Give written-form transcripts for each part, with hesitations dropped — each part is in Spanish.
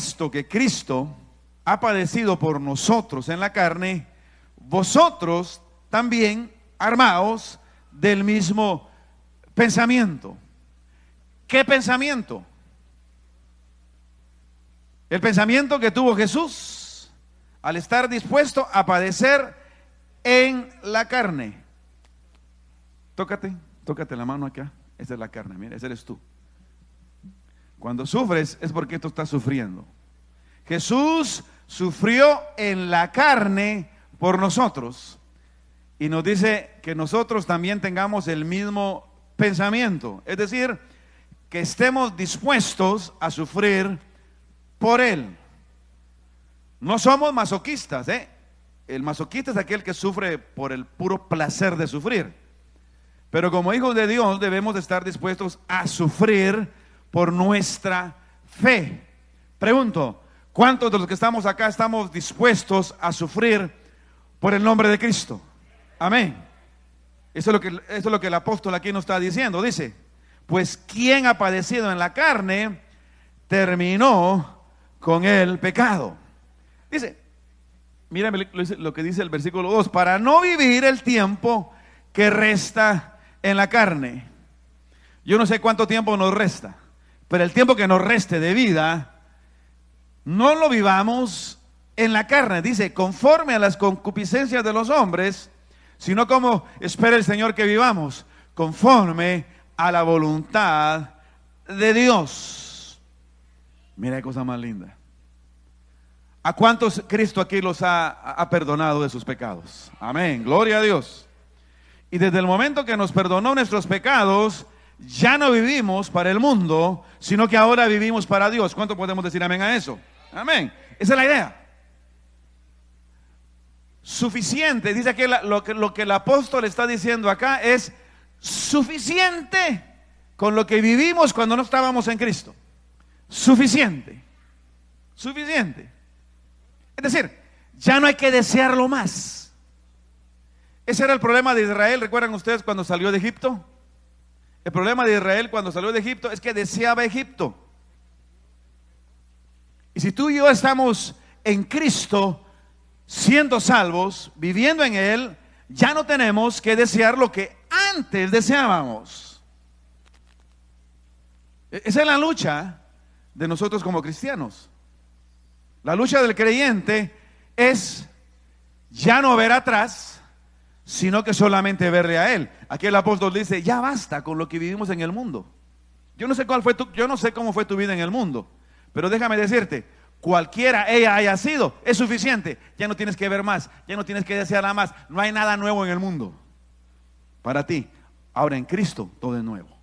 puesto que Cristo ha padecido por nosotros en la carne, vosotros también armaos del mismo pensamiento. ¿Qué pensamiento? El pensamiento que tuvo Jesús al estar dispuesto a padecer en la carne. Tócate la mano acá. Esa es la carne, mira, ese eres tú. Cuando sufres es porque tú estás sufriendo. Jesús sufrió en la carne por nosotros y nos dice que nosotros también tengamos el mismo pensamiento, es decir, que estemos dispuestos a sufrir por Él. No somos masoquistas, ¿eh? El masoquista es aquel que sufre por el puro placer de sufrir. Pero como hijos de Dios debemos de estar dispuestos a sufrir por nuestra fe. Pregunto, ¿cuántos de los que estamos acá estamos dispuestos a sufrir por el nombre de Cristo? Amén. Eso es lo que el apóstol aquí nos está diciendo. Dice, pues quien ha padecido en la carne terminó con el pecado. Dice, mírame lo que dice el versículo 2, para no vivir el tiempo que resta en la carne. Yo no sé cuánto tiempo nos resta, pero el tiempo que nos reste de vida, no lo vivamos en la carne, dice, conforme a las concupiscencias de los hombres, sino como espera el Señor que vivamos, conforme a la voluntad de Dios. Mira qué cosa más linda. ¿A cuántos Cristo aquí los ha perdonado de sus pecados? Amén, gloria a Dios. Y desde el momento que nos perdonó nuestros pecados, ya no vivimos para el mundo, sino que ahora vivimos para Dios. ¿Cuánto podemos decir amén a eso? Amén. Esa es la idea. Suficiente, dice aquí lo que el apóstol está diciendo acá es suficiente con lo que vivimos cuando no estábamos en Cristo. Suficiente. Suficiente. Es decir, ya no hay que desearlo más. Ese era el problema de Israel. ¿Recuerdan ustedes cuando salió de Egipto? El problema de Israel cuando salió de Egipto es que deseaba Egipto. Y si tú y yo estamos en Cristo, siendo salvos, viviendo en Él, ya no tenemos que desear lo que antes deseábamos. Esa es la lucha de nosotros como cristianos. La lucha del creyente es ya no ver atrás, sino que solamente verle a Él. Aquí el apóstol dice, ya basta con lo que vivimos en el mundo. Yo no sé cómo fue tu vida en el mundo, pero déjame decirte, cualquiera ella haya sido, es suficiente. Ya no tienes que ver más, ya no tienes que desear nada más. No hay nada nuevo en el mundo para ti. Ahora en Cristo todo es nuevo.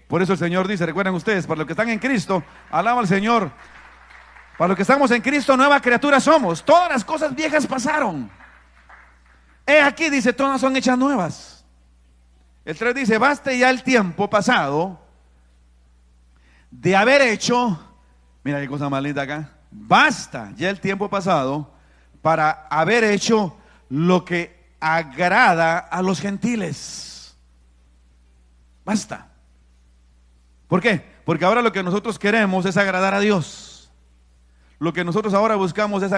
Por eso el Señor dice, recuerden ustedes, para los que están en Cristo, alaba al Señor. Para los que estamos en Cristo, nueva criatura somos. Todas las cosas viejas pasaron. He aquí, dice, todas son hechas nuevas. El 3 dice, baste ya el tiempo pasado de haber hecho, mira qué cosa más linda acá, basta ya el tiempo pasado para haber hecho lo que agrada a los gentiles. Basta. ¿Por qué? Porque ahora lo que nosotros queremos es agradar a Dios. Lo que nosotros ahora buscamos es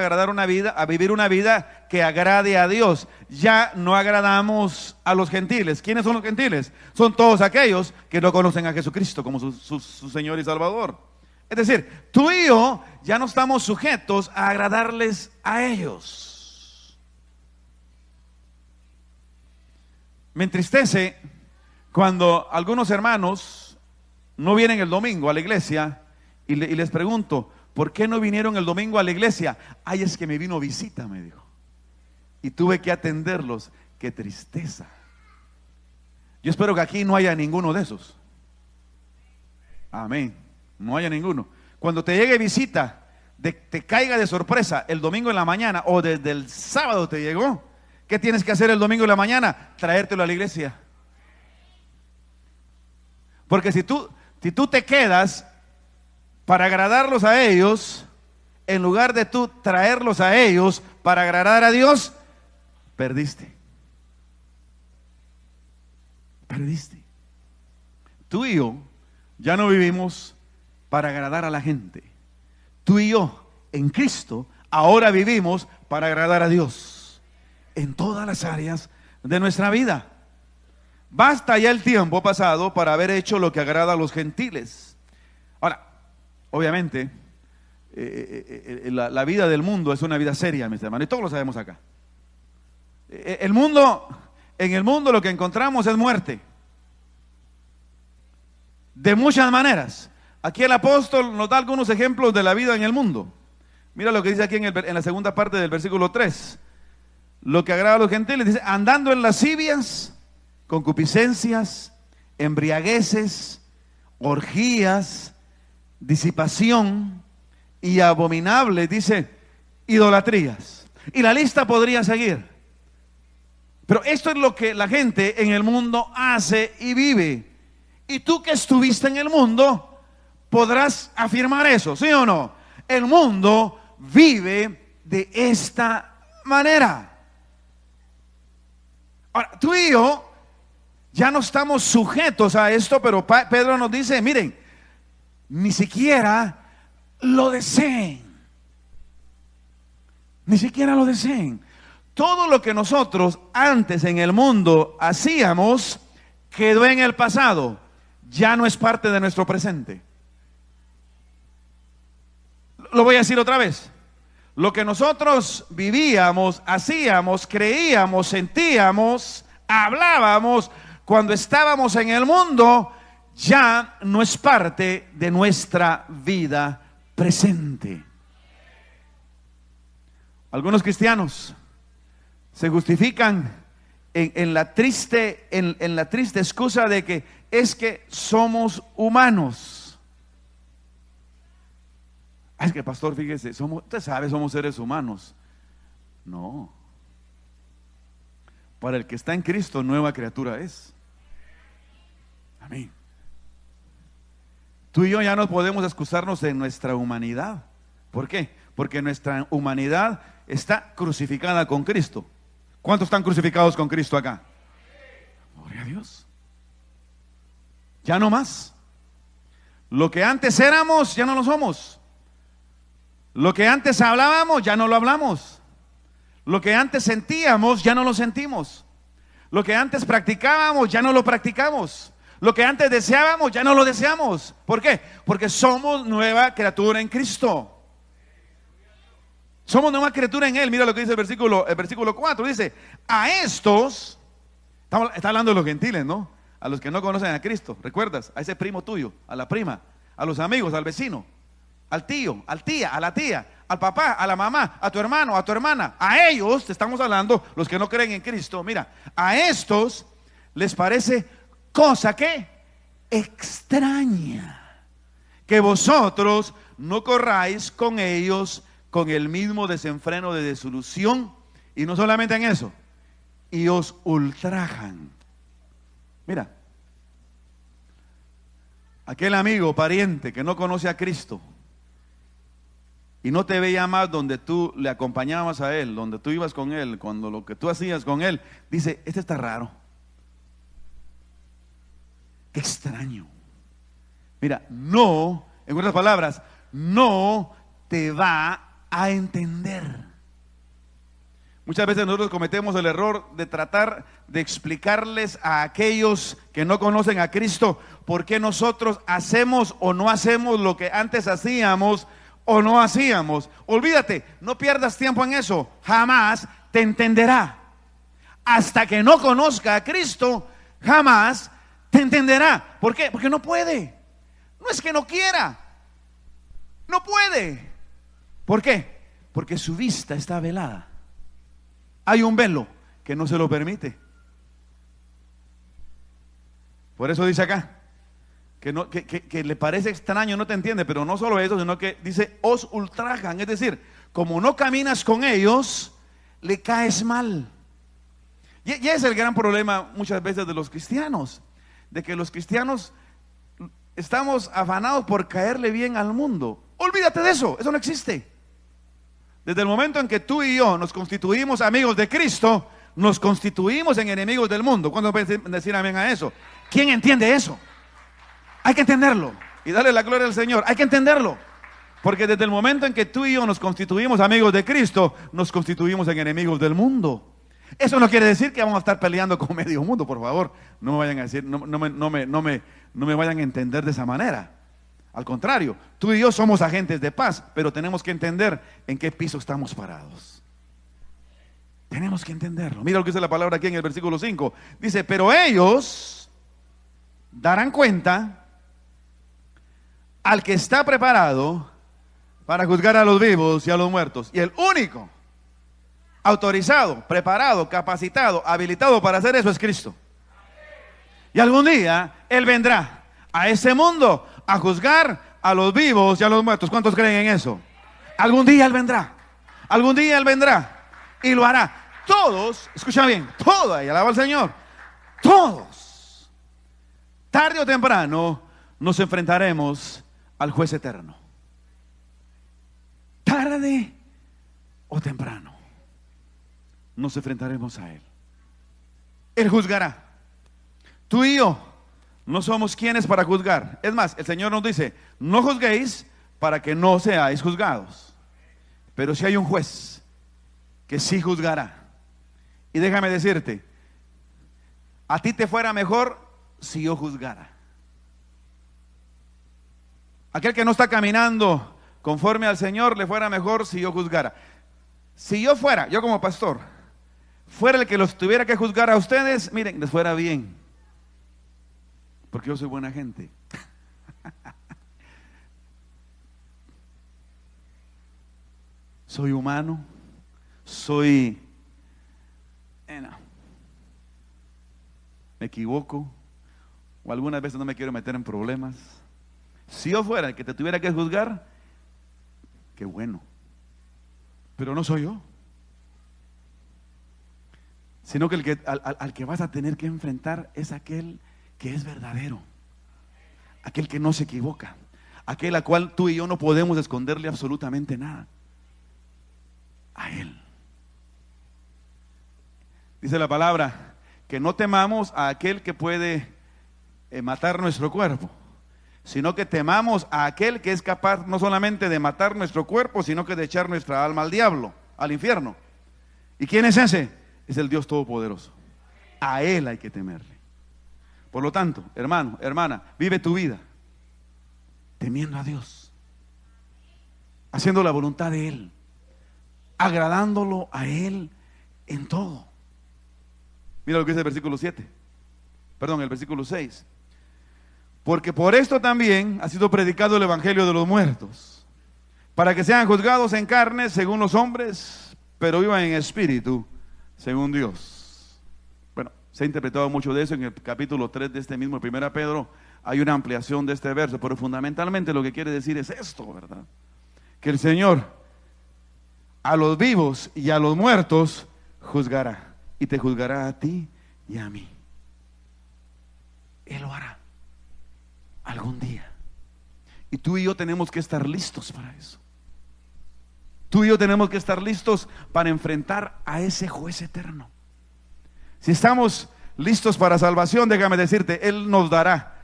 vivir una vida que agrade a Dios. Ya no agradamos a los gentiles. ¿Quiénes son los gentiles? Son todos aquellos que no conocen a Jesucristo como su Señor y Salvador. Es decir, tú y yo ya no estamos sujetos a agradarles a ellos. Me entristece cuando algunos hermanos no vienen el domingo a la iglesia y les pregunto, ¿por qué no vinieron el domingo a la iglesia? Ay, es que me vino visita, me dijo. Y tuve que atenderlos. Qué tristeza. Yo espero que aquí no haya ninguno de esos. Amén. No haya ninguno. Cuando te llegue visita, te caiga de sorpresa el domingo en la mañana o desde el sábado te llegó. ¿Qué tienes que hacer el domingo en la mañana? Traértelo a la iglesia. Porque si tú te quedas para agradarlos a ellos, en lugar de tú traerlos a ellos para agradar a Dios, perdiste. Perdiste. Tú y yo ya no vivimos para agradar a la gente. tú y yo en Cristo ahora vivimos para agradar a Dios en todas las áreas de nuestra vida. Basta ya el tiempo pasado para haber hecho lo que agrada a los gentiles. Ahora, obviamente, la vida del mundo es una vida seria, mis hermanos, y todos lo sabemos acá. En el mundo lo que encontramos es muerte. De muchas maneras. Aquí el apóstol nos da algunos ejemplos de la vida en el mundo. Mira lo que dice aquí en la segunda parte del versículo 3. Lo que agrada a los gentiles, dice, andando en lascivias, concupiscencias, embriagueces, orgías, disipación y abominables, dice, idolatrías. Y la lista podría seguir. Pero esto es lo que la gente en el mundo hace y vive. Y tú que estuviste en el mundo, podrás afirmar eso, ¿sí o no? El mundo vive de esta manera. Ahora, tú y yo ya no estamos sujetos a esto, pero Pedro nos dice, miren, ni siquiera lo deseen. Ni siquiera lo deseen. Todo lo que nosotros antes en el mundo hacíamos quedó en el pasado. Ya no es parte de nuestro presente. Lo voy a decir otra vez. Lo que nosotros vivíamos, hacíamos, creíamos, sentíamos, hablábamos cuando estábamos en el mundo, ya no es parte de nuestra vida presente. Algunos cristianos se justifican en la triste excusa de que es que somos humanos. Es que pastor, fíjese, usted sabe, somos seres humanos. No. Para el que está en Cristo, nueva criatura es. Amén. Tú y yo ya no podemos excusarnos en nuestra humanidad. ¿Por qué? Porque nuestra humanidad está crucificada con Cristo. ¿Cuántos están crucificados con Cristo acá? Gloria a Dios. Ya no más. Lo que antes éramos, ya no lo somos. Lo que antes hablábamos, ya no lo hablamos. Lo que antes sentíamos, ya no lo sentimos. Lo que antes practicábamos, ya no lo practicamos. Lo que antes deseábamos, ya no lo deseamos. ¿Por qué? Porque somos nueva criatura en Cristo. Somos nueva criatura en Él. Mira lo que dice el versículo 4. Dice, a estos, está hablando de los gentiles, ¿no? A los que no conocen a Cristo. ¿Recuerdas? A ese primo tuyo, a la prima, a los amigos, al vecino, al tío, al tía, a la tía, al papá, a la mamá, a tu hermano, a tu hermana. A ellos, te estamos hablando, los que no creen en Cristo. Mira, a estos les parece cosa que extraña que vosotros no corráis con ellos con el mismo desenfreno de desilusión. Y no solamente en eso, y os ultrajan. Mira, aquel amigo, pariente que no conoce a Cristo y no te veía más donde tú le acompañabas a él, donde tú ibas con él, cuando lo que tú hacías con él, dice, este está raro. Qué extraño. Mira, no, en otras palabras, no te va a entender. Muchas veces nosotros cometemos el error de tratar de explicarles a aquellos que no conocen a Cristo por qué nosotros hacemos o no hacemos lo que antes hacíamos o no hacíamos. Olvídate, no pierdas tiempo en eso. Jamás te entenderá. Hasta que no conozca a Cristo, jamás te entenderá. ¿Por qué? Porque no puede. No es que no quiera. No puede. ¿Por qué? Porque su vista está velada. Hay un velo que no se lo permite. Por eso dice acá que le parece extraño, no te entiende, pero no solo eso, sino que dice, os ultrajan. Es decir, como no caminas con ellos, le caes mal. Y es el gran problema muchas veces de los cristianos, de que los cristianos estamos afanados por caerle bien al mundo. Olvídate de eso, eso no existe. Desde el momento en que tú y yo nos constituimos amigos de Cristo, nos constituimos en enemigos del mundo. ¿Cuándo pueden decir amén a eso? ¿Quién entiende eso? Hay que entenderlo y darle la gloria al Señor. Hay que entenderlo. Porque desde el momento en que tú y yo nos constituimos amigos de Cristo, nos constituimos en enemigos del mundo. Eso no quiere decir que vamos a estar peleando con medio mundo, por favor. No me vayan a decir, no me vayan a entender de esa manera. Al contrario, tú y yo somos agentes de paz, pero tenemos que entender en qué piso estamos parados. Tenemos que entenderlo. Mira lo que dice la palabra aquí en el versículo 5. Dice, pero ellos darán cuenta al que está preparado para juzgar a los vivos y a los muertos. Y el único autorizado, preparado, capacitado, habilitado para hacer eso es Cristo. Y algún día Él vendrá a ese mundo a juzgar a los vivos y a los muertos. ¿Cuántos creen en eso? Algún día Él vendrá. Algún día Él vendrá y lo hará. Todos, escucha bien, todos, y alaba al Señor, todos, tarde o temprano, nos enfrentaremos al juez eterno. Tarde o temprano nos enfrentaremos a Él. Él juzgará. Tú y yo no somos quienes para juzgar. Es más, el Señor nos dice, no juzguéis para que no seáis juzgados. Pero si hay un juez que sí juzgará. Y déjame decirte, a ti te fuera mejor si yo juzgara. Aquel que no está caminando conforme al Señor, le fuera mejor si yo juzgara. Si yo fuera, yo como pastor, fuera el que los tuviera que juzgar a ustedes, miren, les fuera bien. Porque yo soy buena gente. Soy humano. Soy... me equivoco. O algunas veces no me quiero meter en problemas. Si yo fuera el que te tuviera que juzgar, qué bueno. Pero no soy yo. Sino que al que vas a tener que enfrentar es aquel que es verdadero, aquel que no se equivoca, aquel al cual tú y yo no podemos esconderle absolutamente nada. A Él. Dice la palabra que no temamos a aquel que puede matar nuestro cuerpo, sino que temamos a aquel que es capaz no solamente de matar nuestro cuerpo, sino que de echar nuestra alma al diablo, al infierno. ¿Y quién es ese? Es el Dios Todopoderoso. A Él hay que temerle. Por lo tanto, hermano, hermana, vive tu vida temiendo a Dios, haciendo la voluntad de Él, agradándolo a Él en todo. Mira lo que dice el versículo 7. Perdón, el versículo 6. Porque por esto también ha sido predicado el evangelio de los muertos, para que sean juzgados en carne según los hombres, pero vivan en espíritu según Dios. Bueno, se ha interpretado mucho de eso en el capítulo 3 de este mismo 1 Pedro. Hay una ampliación de este verso, pero fundamentalmente lo que quiere decir es esto, ¿verdad? Que el Señor a los vivos y a los muertos juzgará, y te juzgará a ti y a mí. Él lo hará algún día. Y tú y yo tenemos que estar listos para eso. Tú y yo tenemos que estar listos para enfrentar a ese juez eterno. Si estamos listos para salvación, déjame decirte, Él nos dará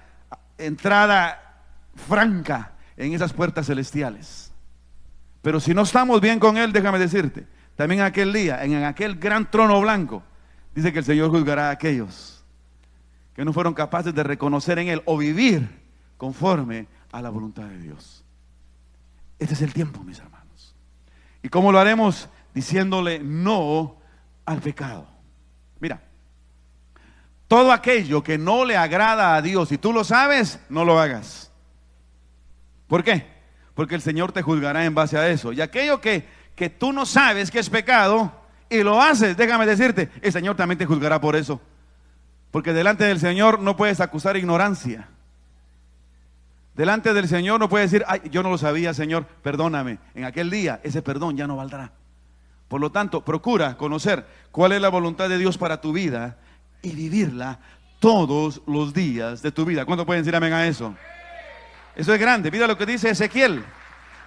entrada franca en esas puertas celestiales. Pero si no estamos bien con Él, déjame decirte, también aquel día, en aquel gran trono blanco, dice que el Señor juzgará a aquellos que no fueron capaces de reconocer en Él o vivir conforme a la voluntad de Dios. Este es el tiempo, mis hermanos. ¿Y cómo lo haremos? Diciéndole no al pecado. Mira, todo aquello que no le agrada a Dios, y tú lo sabes, no lo hagas. ¿Por qué? Porque el Señor te juzgará en base a eso. Y aquello que tú no sabes que es pecado y lo haces, déjame decirte, el Señor también te juzgará por eso. Porque delante del Señor no puedes acusar ignorancia. Delante del Señor no puedes decir, ay, yo no lo sabía, Señor, perdóname. En aquel día ese perdón ya no valdrá. Por lo tanto, procura conocer cuál es la voluntad de Dios para tu vida y vivirla todos los días de tu vida. ¿Cuántos pueden decir amén a eso? Eso es grande. Mira lo que dice Ezequiel.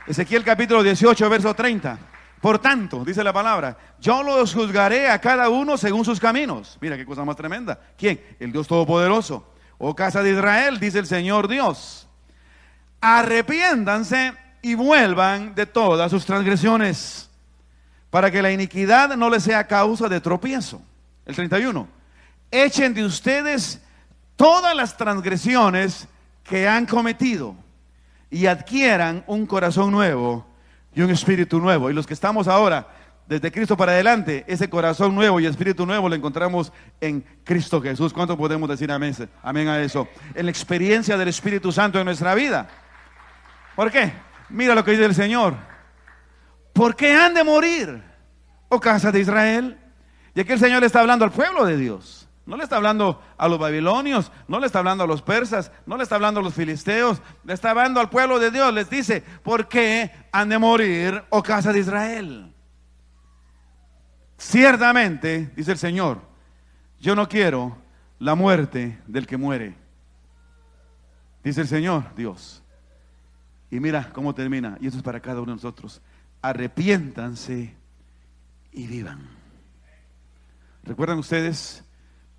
Ezequiel capítulo 18, verso 30. Por tanto, dice la palabra, yo los juzgaré a cada uno según sus caminos. Mira qué cosa más tremenda. ¿Quién? El Dios Todopoderoso. Oh casa de Israel, dice el Señor Dios, arrepiéndanse y vuelvan de todas sus transgresiones, para que la iniquidad no les sea causa de tropiezo. El 31. Echen de ustedes todas las transgresiones que han cometido y adquieran un corazón nuevo y un espíritu nuevo. Y los que estamos ahora, desde Cristo para adelante, ese corazón nuevo y espíritu nuevo lo encontramos en Cristo Jesús. ¿Cuánto podemos decir amén? Amén a eso. En la experiencia del Espíritu Santo en nuestra vida. ¿Por qué? Mira lo que dice el Señor. ¿Por qué han de morir, oh casa de Israel? Y aquí el Señor le está hablando al pueblo de Dios. No le está hablando a los babilonios, no le está hablando a los persas, no le está hablando a los filisteos, le está hablando al pueblo de Dios. Les dice, ¿por qué han de morir, oh casa de Israel? Ciertamente, dice el Señor, yo no quiero la muerte del que muere. Dice el Señor, Dios. Y mira cómo termina, y eso es para cada uno de nosotros. Arrepiéntanse y vivan. ¿Recuerdan ustedes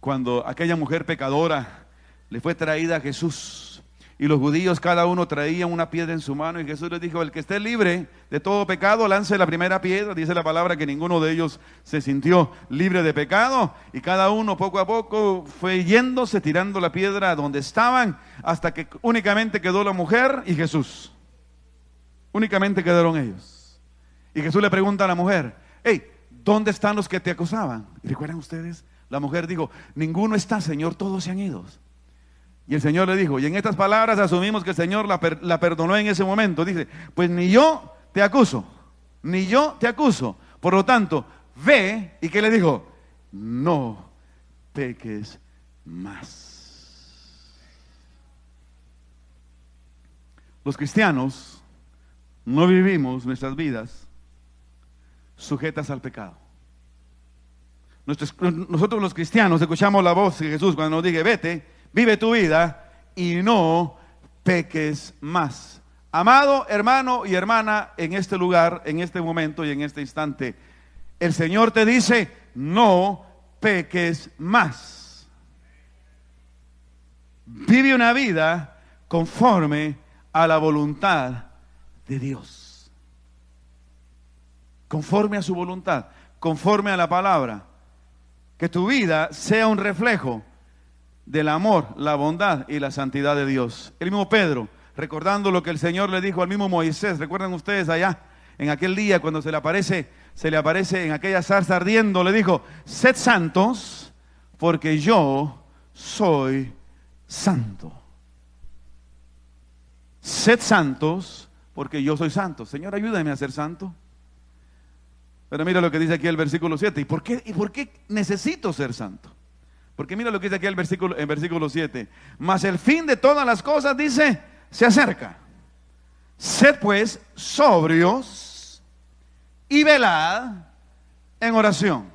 cuando aquella mujer pecadora le fue traída a Jesús? Y los judíos cada uno traían una piedra en su mano, y Jesús les dijo, el que esté libre de todo pecado, lance la primera piedra. Dice la palabra que ninguno de ellos se sintió libre de pecado, y cada uno poco a poco fue yéndose, tirando la piedra donde estaban, hasta que únicamente quedó la mujer y Jesús. Únicamente quedaron ellos. Y Jesús le pregunta a la mujer, hey, ¿dónde están los que te acusaban? ¿Y recuerdan ustedes? La mujer dijo, ninguno está, Señor, todos se han ido. Y el Señor le dijo, y en estas palabras asumimos que el Señor la perdonó en ese momento. Dice, pues ni yo te acuso, ni yo te acuso. Por lo tanto, ve, ¿y qué le dijo? No peques más. Los cristianos no vivimos nuestras vidas sujetas al pecado. Nosotros los cristianos escuchamos la voz de Jesús cuando nos dice, vete, vive tu vida y no peques más. Amado hermano y hermana, en este lugar, en este momento y en este instante, el Señor te dice, no peques más. Vive una vida conforme a la voluntad de Dios. Conforme a su voluntad, conforme a la palabra. Que tu vida sea un reflejo del amor, la bondad y la santidad de Dios. El mismo Pedro, recordando lo que el Señor le dijo al mismo Moisés, ¿recuerdan ustedes allá? En aquel día cuando se le aparece en aquella zarza ardiendo, le dijo, sed santos, porque yo soy santo. Sed santos, porque yo soy santo. Señor, ayúdame a ser santo. Pero mira lo que dice aquí el versículo 7. ¿Y por qué necesito ser santo? Porque mira lo que dice aquí en versículo 7. Mas el fin de todas las cosas, dice, se acerca. Sed pues sobrios y velad en oración.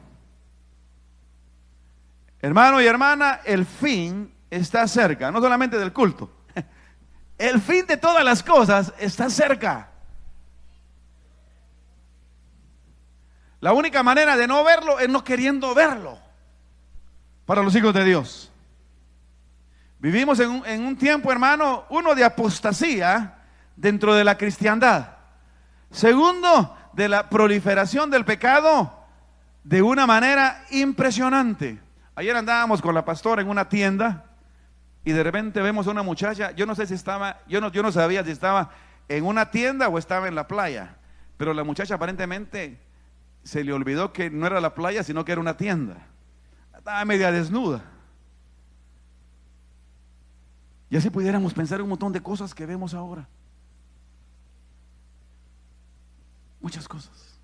Hermano y hermana, el fin está cerca. No solamente del culto. El fin de todas las cosas está cerca. La única manera de no verlo es no queriendo verlo. Para los hijos de Dios. Vivimos en un tiempo, hermano, uno de apostasía dentro de la cristiandad. Segundo, de la proliferación del pecado de una manera impresionante. Ayer andábamos con la pastora en una tienda y de repente vemos a una muchacha. Yo no sé si estaba, yo no sabía si estaba en una tienda o estaba en la playa. Pero la muchacha aparentemente se le olvidó que no era la playa, sino que era una tienda. Estaba media desnuda. Y así pudiéramos pensar un montón de cosas que vemos ahora. Muchas cosas.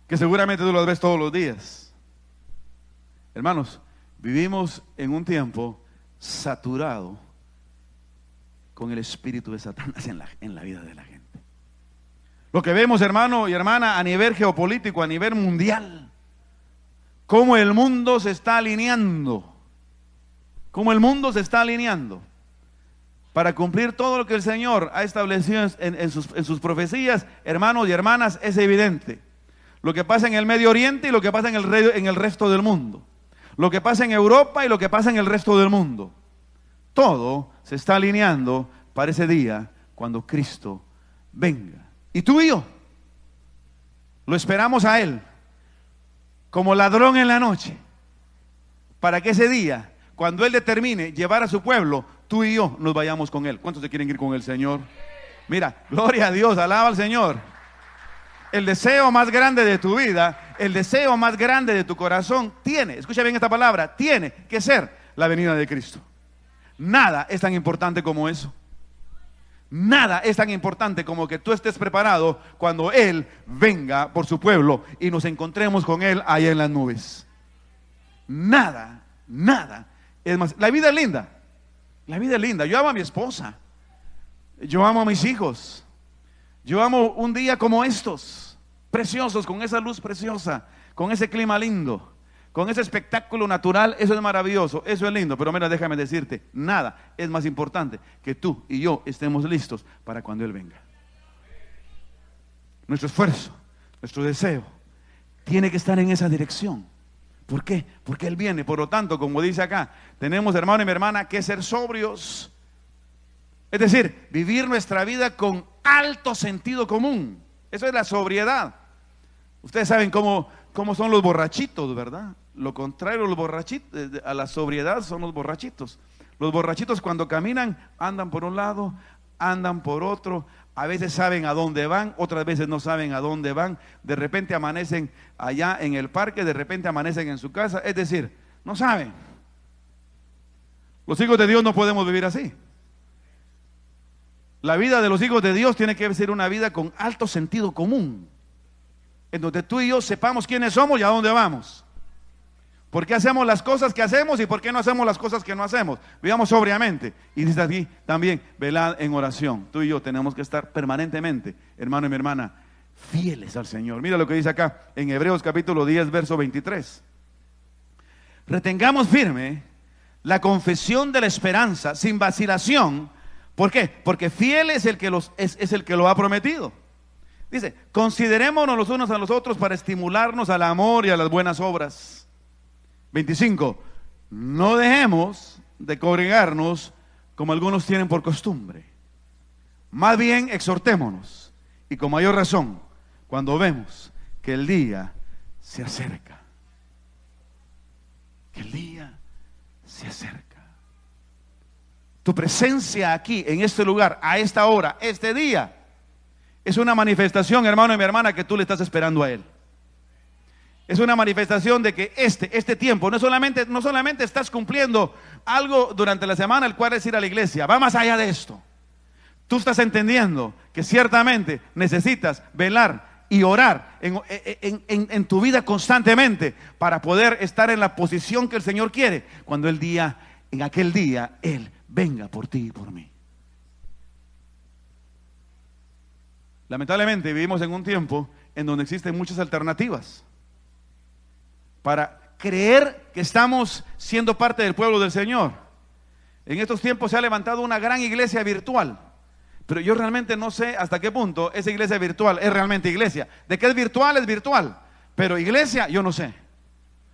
Que seguramente tú las ves todos los días. Hermanos, vivimos en un tiempo saturado con el espíritu de Satanás en la vida de la gente. Lo que vemos, hermano y hermana, a nivel geopolítico, a nivel mundial, cómo el mundo se está alineando, para cumplir todo lo que el Señor ha establecido en sus profecías, hermanos y hermanas, es evidente. Lo que pasa en el Medio Oriente y lo que pasa en el resto del mundo. Lo que pasa en Europa y lo que pasa en el resto del mundo. Todo se está alineando para ese día cuando Cristo venga. Y tú y yo lo esperamos a Él como ladrón en la noche, para que ese día, cuando Él determine llevar a su pueblo, tú y yo nos vayamos con Él. ¿Cuántos se quieren ir con el Señor? Mira, gloria a Dios, alaba al Señor. El deseo más grande de tu vida, el deseo más grande de tu corazón tiene, escucha bien esta palabra, tiene que ser la venida de Cristo. Nada es tan importante como eso. Nada es tan importante como que tú estés preparado cuando Él venga por su pueblo y nos encontremos con Él allá en las nubes. Nada, nada es más. La vida es linda. La vida es linda. Yo amo a mi esposa. Yo amo a mis hijos. Yo amo un día como estos, preciosos, con esa luz preciosa, con ese clima lindo, con ese espectáculo natural. Eso es maravilloso, eso es lindo. Pero mira, déjame decirte, nada es más importante que tú y yo estemos listos para cuando Él venga. Nuestro esfuerzo, nuestro deseo tiene que estar en esa dirección. ¿Por qué? Porque Él viene. Por lo tanto, como dice acá, tenemos, hermano y mi hermana, que ser sobrios. Es decir, vivir nuestra vida con alto sentido común. Eso es la sobriedad. Ustedes saben cómo son los borrachitos, ¿verdad? Lo contrario a la sobriedad son los borrachitos. Los borrachitos cuando caminan andan por un lado, andan por otro. A veces saben a dónde van, otras veces no saben a dónde van. De repente amanecen allá en el parque, de repente amanecen en su casa. Es decir, no saben. Los hijos de Dios no podemos vivir así. La vida de los hijos de Dios tiene que ser una vida con alto sentido común, en donde tú y yo sepamos quiénes somos y a dónde vamos. ¿Por qué hacemos las cosas que hacemos y por qué no hacemos las cosas que no hacemos? Vivamos sobriamente. Y dice aquí también, velad en oración. Tú y yo tenemos que estar permanentemente, hermano y mi hermana, fieles al Señor. Mira lo que dice acá en Hebreos capítulo 10, verso 23. Retengamos firme la confesión de la esperanza sin vacilación. ¿Por qué? Porque fiel es el que es el que lo ha prometido. Dice, considerémonos los unos a los otros para estimularnos al amor y a las buenas obras. 25. No dejemos de congregarnos como algunos tienen por costumbre. Más bien exhortémonos, y con mayor razón cuando vemos que el día se acerca. Que el día se acerca. Tu presencia aquí, en este lugar, a esta hora, este día, es una manifestación, hermano y mi hermana, que tú le estás esperando a Él. Es una manifestación de que este tiempo, no solamente estás cumpliendo algo durante la semana, el cual es ir a la iglesia, va más allá de esto. Tú estás entendiendo que ciertamente necesitas velar y orar en tu vida constantemente para poder estar en la posición que el Señor quiere cuando en aquel día Él venga por ti y por mí. Lamentablemente vivimos en un tiempo en donde existen muchas alternativas para creer que estamos siendo parte del pueblo del Señor. En estos tiempos se ha levantado una gran iglesia virtual, pero yo realmente no sé hasta qué punto esa iglesia virtual es realmente iglesia. De que es virtual, pero iglesia yo no sé,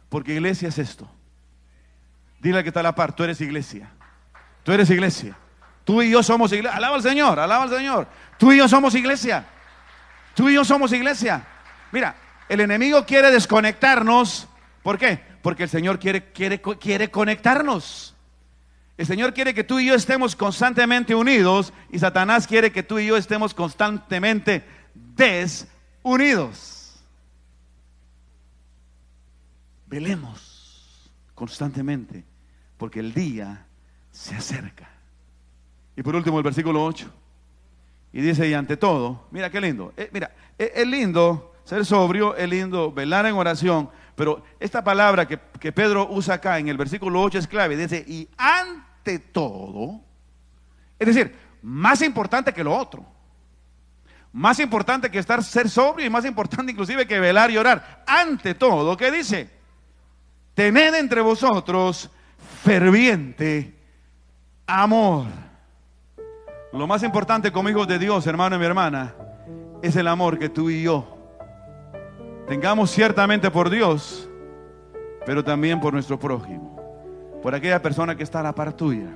porque iglesia es esto. Dile al que está a la par, tú eres iglesia. Tú eres iglesia. Tú y yo somos iglesia. Alaba al Señor, alaba al Señor. Tú y yo somos iglesia. Tú y yo somos iglesia. Mira, el enemigo quiere desconectarnos. ¿Por qué? Porque el Señor quiere conectarnos. El Señor quiere que tú y yo estemos constantemente unidos, y Satanás quiere que tú y yo estemos constantemente desunidos. Velemos constantemente, porque el día se acerca. Y por último el versículo 8, y dice, y ante todo, mira qué lindo, es lindo ser sobrio, es lindo velar en oración, pero esta palabra que Pedro usa acá en el versículo 8 es clave. Dice, y ante todo, es decir, más importante que lo otro, más importante que ser sobrio, y más importante inclusive que velar y orar. Ante todo, ¿qué dice? Tened entre vosotros ferviente amor. Lo más importante como hijos de Dios, hermano y mi hermana, es el amor que tú y yo tengamos ciertamente por Dios, pero también por nuestro prójimo, por aquella persona que está a la par tuya,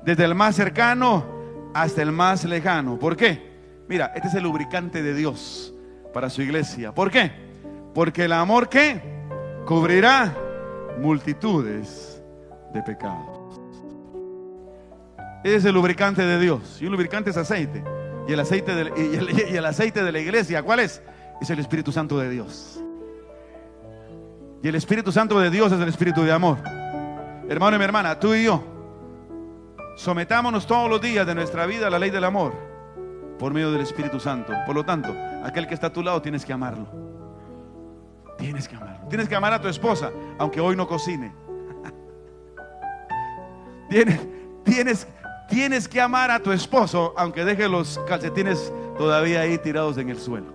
desde el más cercano hasta el más lejano. ¿Por qué? Mira, este es el lubricante de Dios para su iglesia. ¿Por qué? Porque el amor, ¿qué? Cubrirá multitudes de pecados. Ese es el lubricante de Dios. Y un lubricante es aceite. Y el aceite de la iglesia, ¿cuál es? Es el Espíritu Santo de Dios. Y el Espíritu Santo de Dios es el Espíritu de amor. Hermano y mi hermana, tú y yo sometámonos todos los días de nuestra vida a la ley del amor por medio del Espíritu Santo. Por lo tanto, aquel que está a tu lado tienes que amarlo. Tienes que amarlo. Tienes que amar a tu esposa, aunque hoy no cocine. Tienes que amar a tu esposo, aunque deje los calcetines todavía ahí tirados en el suelo.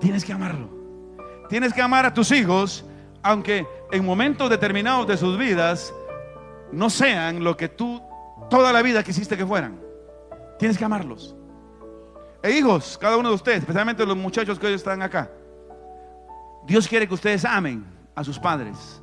Tienes que amarlo. Tienes que amar a tus hijos, aunque en momentos determinados de sus vidas no sean lo que tú toda la vida quisiste que fueran. Tienes que amarlos. E hijos, cada uno de ustedes, especialmente los muchachos que hoy están acá, Dios quiere que ustedes amen a sus padres.